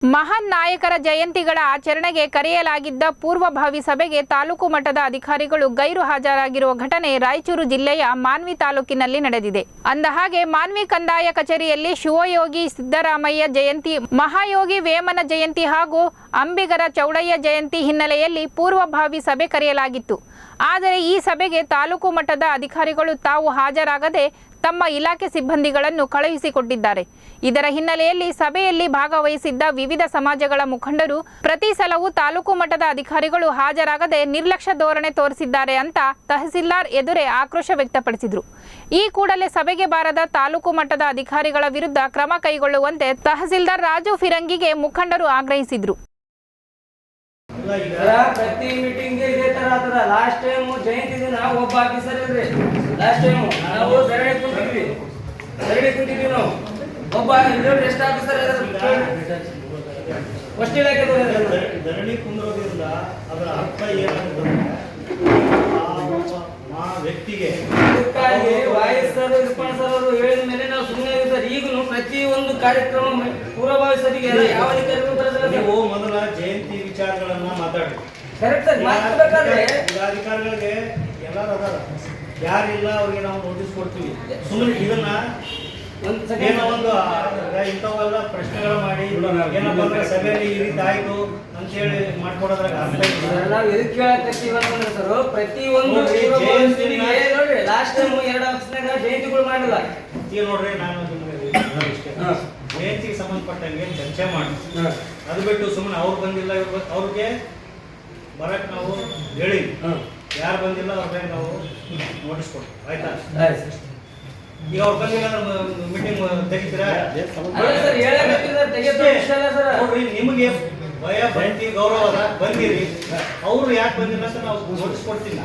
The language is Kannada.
ಮಹಾನ್ ನಾಯಕರ ಜಯಂತಿಗಳ ಆಚರಣೆಗೆ ಕರೆಯಲಾಗಿದ್ದ ಪೂರ್ವಭಾವಿ ಸಭೆಗೆ ತಾಲೂಕು ಮಟ್ಟದ ಅಧಿಕಾರಿಗಳು ಗೈರು ಹಾಜರಾಗಿರುವ ಘಟನೆ ರಾಯಚೂರು ಜಿಲ್ಲೆಯ ಮಾನ್ವಿ ತಾಲೂಕಿನಲ್ಲಿ ನಡೆದಿದೆ. ಅಂದಹಾಗೆ ಮಾನ್ವಿ ಕಂದಾಯ ಕಚೇರಿಯಲ್ಲಿ ಶಿವಯೋಗಿ ಸಿದ್ದರಾಮಯ್ಯ ಜಯಂತಿ, ಮಹಾಯೋಗಿ ವೇಮನ ಜಯಂತಿ ಹಾಗೂ ಅಂಬಿಗರ ಚೌಡಯ್ಯ ಜಯಂತಿ ಹಿನ್ನೆಲೆಯಲ್ಲಿ ಪೂರ್ವಭಾವಿ ಸಭೆ ಕರೆಯಲಾಗಿತ್ತು. ಆದರೆ ಈ ಸಭೆಗೆ ತಾಲೂಕು ಮಟ್ಟದ ಅಧಿಕಾರಿಗಳು ತಾವು ಹಾಜರಾಗದೆ ತಮ್ಮ ಇಲಾಖೆ ಸಿಬ್ಬಂದಿಗಳನ್ನು ಕಳುಹಿಸಿಕೊಟ್ಟಿದ್ದಾರೆ. ಇದರ ಹಿನ್ನೆಲೆಯಲ್ಲಿ ಸಭೆಯಲ್ಲಿ ಭಾಗವಹಿಸಿದ್ದ ವಿವಿಧ ಸಮಾಜಗಳ ಮುಖಂಡರು ಪ್ರತಿ ಸಲವೂ ತಾಲೂಕು ಮಟ್ಟದ ಅಧಿಕಾರಿಗಳು ಹಾಜರಾಗದೆ ನಿರ್ಲಕ್ಷ್ಯ ಧೋರಣೆ ತೋರಿಸಿದ್ದಾರೆ ಅಂತ ತಹಸೀಲ್ದಾರ್ ಎದುರೇ ಆಕ್ರೋಶ ವ್ಯಕ್ತಪಡಿಸಿದರು. ಈ ಕೂಡಲೇ ಸಭೆಗೆ ಬಾರದ ತಾಲೂಕು ಮಟ್ಟದ ಅಧಿಕಾರಿಗಳ ವಿರುದ್ಧ ಕ್ರಮ ಕೈಗೊಳ್ಳುವಂತೆ ತಹಸೀಲ್ದಾರ್ ರಾಜು ಫಿರಂಗಿಗೆ ಮುಖಂಡರು ಆಗ್ರಹಿಸಿದರು. ಪ್ರತಿ ಮೀಟಿಂಗ್ ಇದೇ ತರ ಆತದ. ಲಾಸ್ಟ್ ಟೈಮ್ ಜಯಂತಿ ದಿನ ಒಬ್ಬ ಆಫೀಸರ್ ಇದ್ರಿ. ಲಾಸ್ಟ್ ಟೈಮ್ ನಾವು ಧರಣಿ ಕುಂತಿದ್ವಿ ನಾವು. ಒಬ್ಬ ರೆಸ್ಟ್ ಆಫೀಸರ್ ಫಸ್ಟ್ ಇಲಾಖೆದವರು ಧರಣಿ ಕುಂದ್ರೋದ್ರಿಂದ ಅದರ ಅರ್ಥ ಏನಾಗುತ್ತೆ, ಆ ವ್ಯಕ್ತಿಗೆ ಅದಕ್ಕಾಗಿ ವಾಯ್ಸ್ ಸರ್ ಇರ್ಪಾನ್ ಸರ್ ಅವರು ಹೇಳಿದ ಮೇಲೆ ನಾವು ಸುಮ್ಮನೆ ಇರ್ತಾರೆ. ಈಗಲೂ ಪ್ರತಿ ಒಂದು ಕಾರ್ಯಕ್ರಮ ಪೂರ್ವಭಾವಿ ಸಭೆಗೆ ಯಾವ ಅಧಿಕಾರಿಗಳು ಬರೋದಿಲ್ಲ. ನೀವು ಮೊದಲ ಜಯಂತಿ ವಿಚಾರಗಳನ್ನ ಮಾತಾಡಿ. ಕರೆಕ್ಟ್ ಮಾತಾಡಬೇಕಾದ್ರೆ ಅಧಿಕಾರಿಗಳಿಗೆ ಎಲ್ಲರೂ ಅದಾರ, ಯಾರಿಲ್ಲ ಅವ್ರಿಗೆ ನಾವು ನೋಟಿಸ್ ಕೊಡ್ತೀವಿ. ಸುಮ್ಮನೆ ಇದನ್ನ ಏನೋ ಒಂದು ಇಂಥವೆಲ್ಲ ಪ್ರಶ್ನೆಗಳು ಮಾಡಿ ಏನಪ್ಪ ಅಂದ್ರೆ ಸಭೆಯಲ್ಲಿ ಈ ರೀತಿ ಆಯ್ತು ಅಂತೇಳಿ ಮಾಡ್ಕೊಡೋದ್ರಾಗ ಅರ್ಥ ಇಲ್ಲ. ನಾವು ಎದಕ್ಕೆ ಕೇಳಕತ್ತೀವಿ ಅಂತಂದ್ರೆ ಸರ್, ಪ್ರತಿ ಒಂದು ನೋಡ್ರಿ ಲಾಸ್ಟ್ ಟೈಮ್ 2 ವರ್ಷನಾಗ ಜಯಂತಿಗಳು ಮಾಡಿಲ್ಲ. ಈಗ ನೋಡ್ರಿ, ನಾನು ನಿಮ್ಗೆ ಇಷ್ಟೇ ಜಯಂತಿಗೆ ಸಂಬಂಧಪಟ್ಟಂಗೆ ಚರ್ಚೆ ಮಾಡಿ ಅದು ಬಿಟ್ಟು ಸುಮ್ಮನೆ ಅವ್ರು ಬಂದಿಲ್ಲ ಅವ್ರಿಗೆ ಬರಕ್ ನಾವು ಹೇಳಿ, ಯಾರು ಬಂದಿಲ್ಲ ಅವ್ರಿಗೆ ನಾವು ನೋಟಿಸ್ ಕೊಡ್ತೀವಿ. ಆಯ್ತಾ? ಈಗ ಅವ್ರು ಬಂದಿಲ್ಲ ಅಂದ್ರೆ ಮೀಟಿಂಗ್ ತೆಗಿತೀರಾ? ನೋಡ್ರಿ, ನಿಮಗೆ ಭಯ ಭಕ್ತಿ ಗೌರವ ಬಂದಿರಿ, ಅವ್ರು ಯಾಕೆ ಬಂದಿಲ್ಲ ಅಂತ ನಾವು ನೋಟಿಸ್ ಕೊಡ್ತೀವಿ.